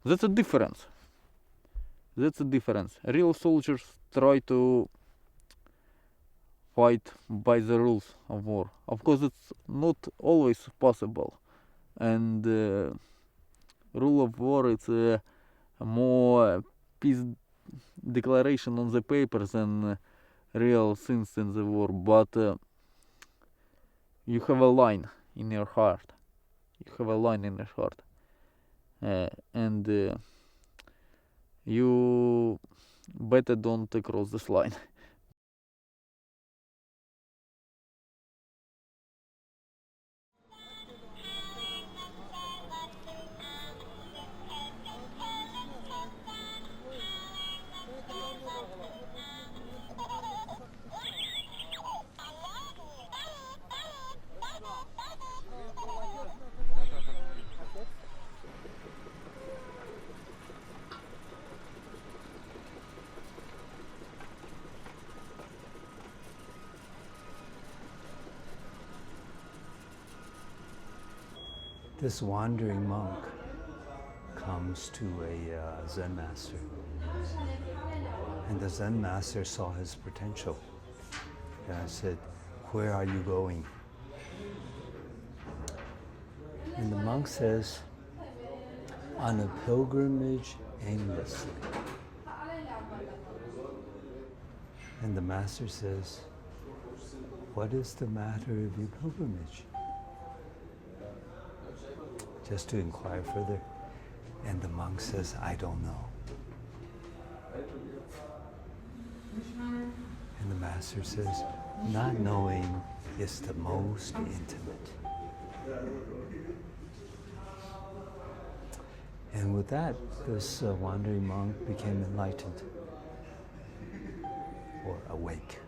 That's a difference. Real soldiers try to fight by the rules of war. Of course, it's not always possible, and rule of war is a more peace declaration on the paper than real things in the war. But you have a line in your heart. And you better don't cross this line. This wandering monk comes to a Zen master, and the Zen master saw his potential. And I said, "Where are you going?" And the monk says, "On a pilgrimage aimlessly." And the master says, "What is the matter of your pilgrimage?" Just to inquire further. And the monk says, "I don't know." And the master says, "Not knowing is the most intimate." And with that, this wandering monk became enlightened or awake.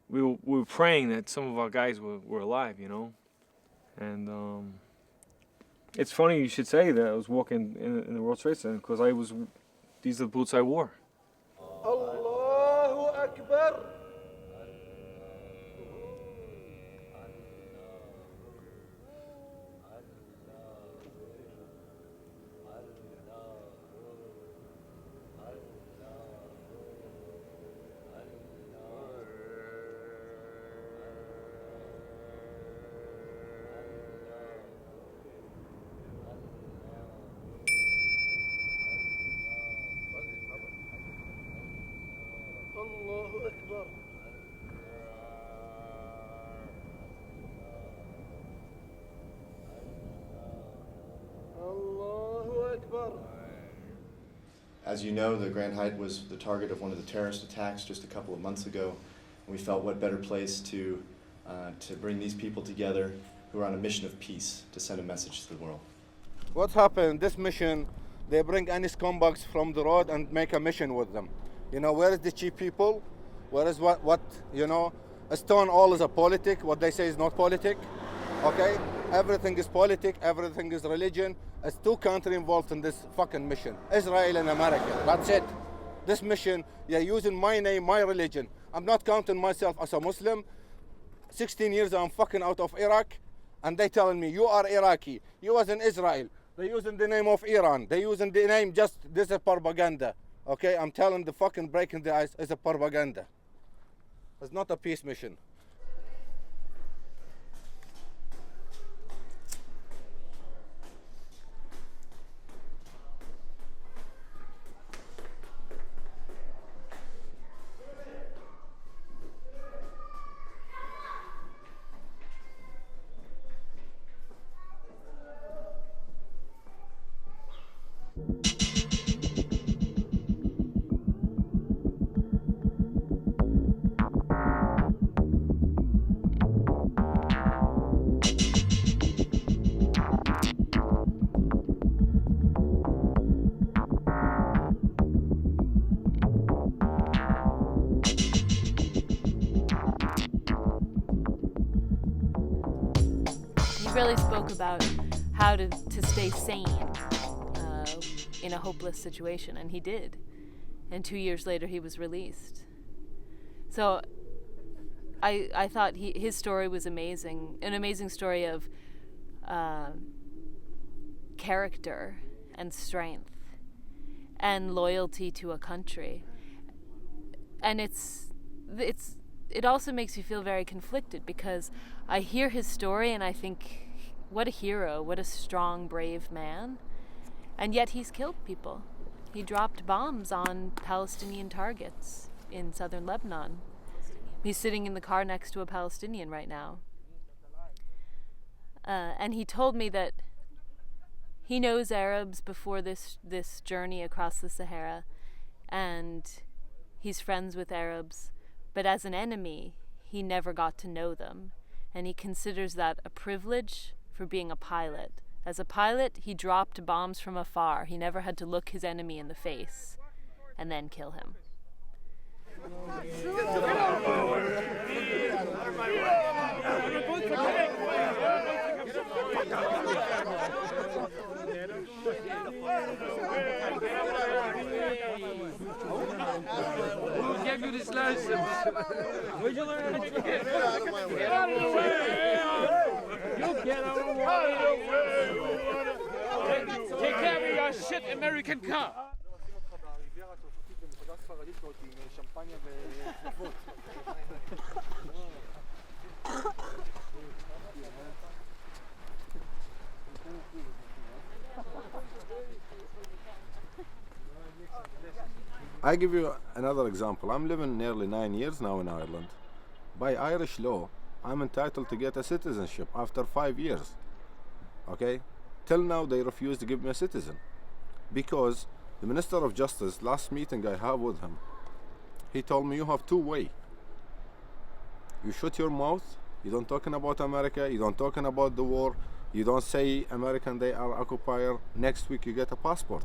We were praying that some of our guys were alive, you know. And it's funny you should say that I was walking in the World Trade Center because these are the boots I wore. Allahu Akbar. Allahu Akbar. Allahu Akbar. As you know, the Grand Hyatt was the target of one of the terrorist attacks just a couple of months ago. We felt what better place to bring these people together who are on a mission of peace to send a message to the world. What happened? This mission, they bring any scumbags from the road and make a mission with them. You know, where is the cheap people? Where is what you know? A stone all is a politic. What they say is not politic. Okay? Everything is politic. Everything is religion. It's two countries involved in this fucking mission. Israel and America. That's it. This mission, you're using my name, my religion. I'm not counting myself as a Muslim. 16 years I'm fucking out of Iraq. And they telling me, you are Iraqi. You was in Israel. They're using the name of Iran. They're using the name just, this is propaganda. Okay, I'm telling the fucking breaking the ice is a propaganda. It's not a peace mission. really spoke about how to stay sane in a hopeless situation, and he did. And 2 years later, he was released. So I thought his story was amazing, an amazing story of character and strength and loyalty to a country. And it also makes you feel very conflicted, because I hear his story and I think, what a hero, what a strong, brave man. And yet he's killed people. He dropped bombs on Palestinian targets in southern Lebanon. He's sitting in the car next to a Palestinian right now. And he told me that he knows Arabs before this journey across the Sahara, and he's friends with Arabs, but as an enemy, he never got to know them. And he considers that a privilege for being a pilot. As a pilot, he dropped bombs from afar. He never had to look his enemy in the face and then kill him. Who gave you this license? Where'd you learn how to get? Get out of the way! You get out of the way! Take care of your shit American car! I give you another example. I'm living nearly 9 years now in Ireland. By Irish law, I'm entitled to get a citizenship after 5 years. Okay? Till now, they refuse to give me a citizen. Because the Minister of Justice, last meeting I had with him, he told me, you have two ways. You shut your mouth, you don't talking about America, you don't talking about the war, you don't say American they are occupier, next week you get a passport.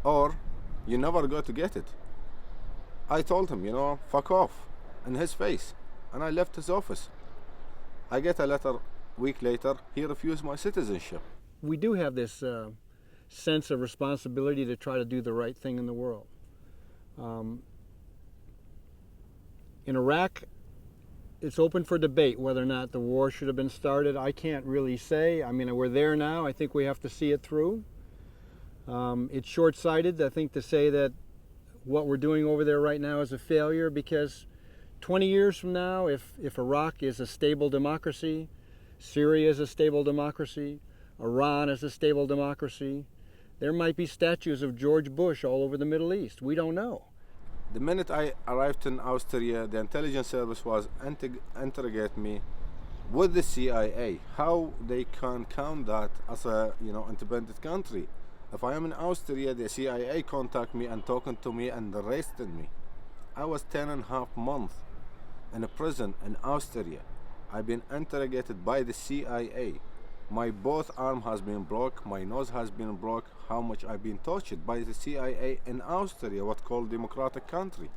Or you never go to get it. I told him, fuck off, in his face, and I left his office. I get a letter a week later, he refused my citizenship. We do have this sense of responsibility to try to do the right thing in the world. In Iraq, it's open for debate whether or not the war should have been started. I can't really say. I mean, we're there now. I think we have to see it through. It's short-sighted, I think, to say that what we're doing over there right now is a failure, because 20 years from now, if Iraq is a stable democracy, Syria is a stable democracy, Iran is a stable democracy, there might be statues of George Bush all over the Middle East. We don't know. The minute I arrived in Austria, the intelligence service was interrogating me with the CIA, how they can count that as a independent country. If I am in Austria, the CIA contact me and talking to me and arrested me. I was 10.5 months in a prison in Austria. I've been interrogated by the CIA. My both arm has been broke, my nose has been broke. How much I've been tortured by the CIA in Austria, what's called democratic country.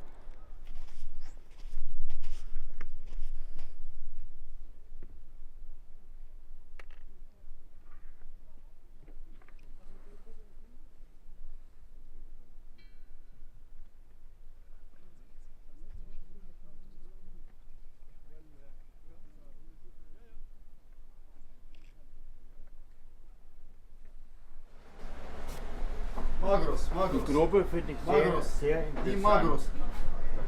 Die Gruppe finde ich sehr interessant. Die Magros.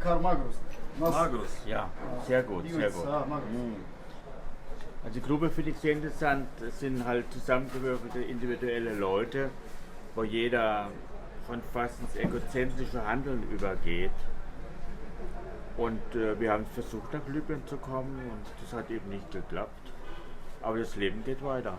Karl Magros. Magros, ja, sehr gut, sehr gut. Also die Gruppe finde ich sehr interessant. Es sind halt zusammengewürfelte individuelle Leute, wo jeder von fast ins egozentrische Handeln übergeht. Und wir haben versucht, nach Libyen zu kommen, und das hat eben nicht geklappt. Aber das Leben geht weiter.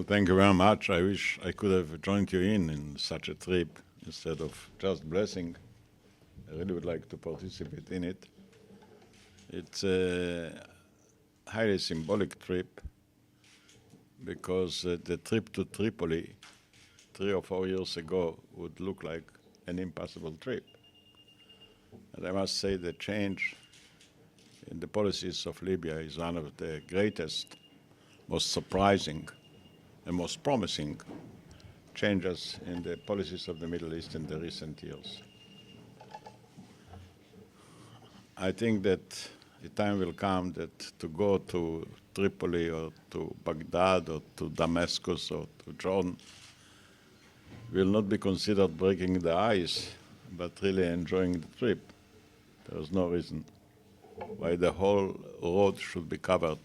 thank you very much. I wish I could have joined you in such a trip instead of just blessing. I really would like to participate in it. It's a highly symbolic trip because the trip to Tripoli 3 or 4 years ago would look like an impossible trip. And I must say the change in the policies of Libya is one of the greatest, most surprising, and most promising changes in the policies of the Middle East in the recent years. I think that the time will come that to go to Tripoli or to Baghdad or to Damascus or to Jordan will not be considered breaking the ice, but really enjoying the trip. There is no reason why the whole road should be covered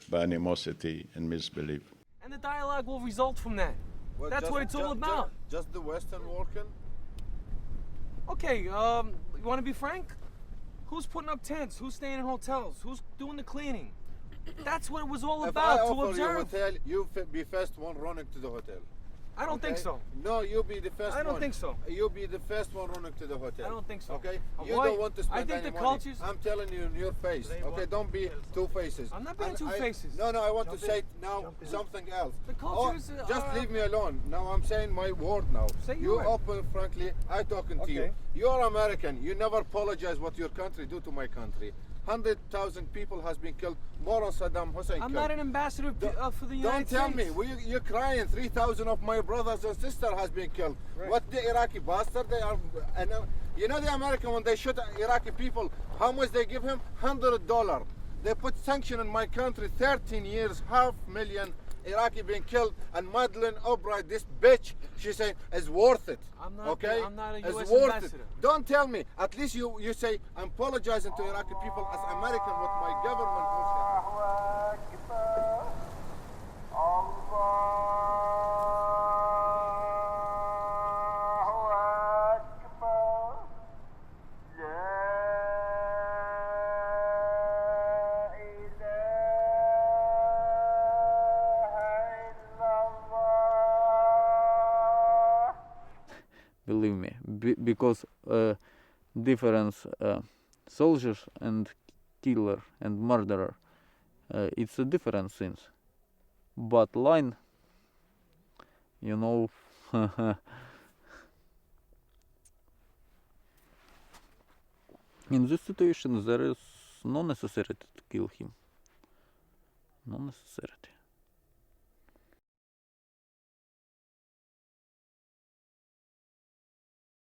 by animosity and misbelief. And the dialogue will result from that. Well, That's what it's all about. Just the Western working? Okay, you want to be frank? Who's putting up tents? Who's staying in hotels? Who's doing the cleaning? That's what it was all If about, I to offer you a observe. hotel, you be first one running to the hotel. I don't think Okay? so. No, you be the first one. I don't think so. You be the first one running to the hotel. I don't think so. Okay? You Why? don't want to spend I think any the money. cultures- I'm telling you in your face. Okay? Don't be two faces. I'm not being And two faces. No, I want to say now something else. The cultures just are- leave me alone. Now I'm saying my word now. Say you your word. open, frankly, I talking to you. Okay. You're American. You never apologize what your country do to my country. 100,000 people has been killed. More on Saddam Hussein I'm killed. not an ambassador for the Don't United tell States. me. You're crying. 3,000 of my brothers and sisters has been killed. Right. What the Iraqi bastard they are? And you know the American when they shoot Iraqi people, how much they give him? $100. They put sanction in my country. 13 years, 500,000 Iraqi being killed, and Madeleine Albright, this bitch, she saying is worth it. I'm not- okay, I'm not a it's US worth ambassador. it. Don't tell me. At least you say I'm apologizing to Iraqi people as American what my government was. Believe me, because difference soldiers and killer and murderer, it's a different things. But line, you know, in this situation there is no necessity to kill him. No necessity.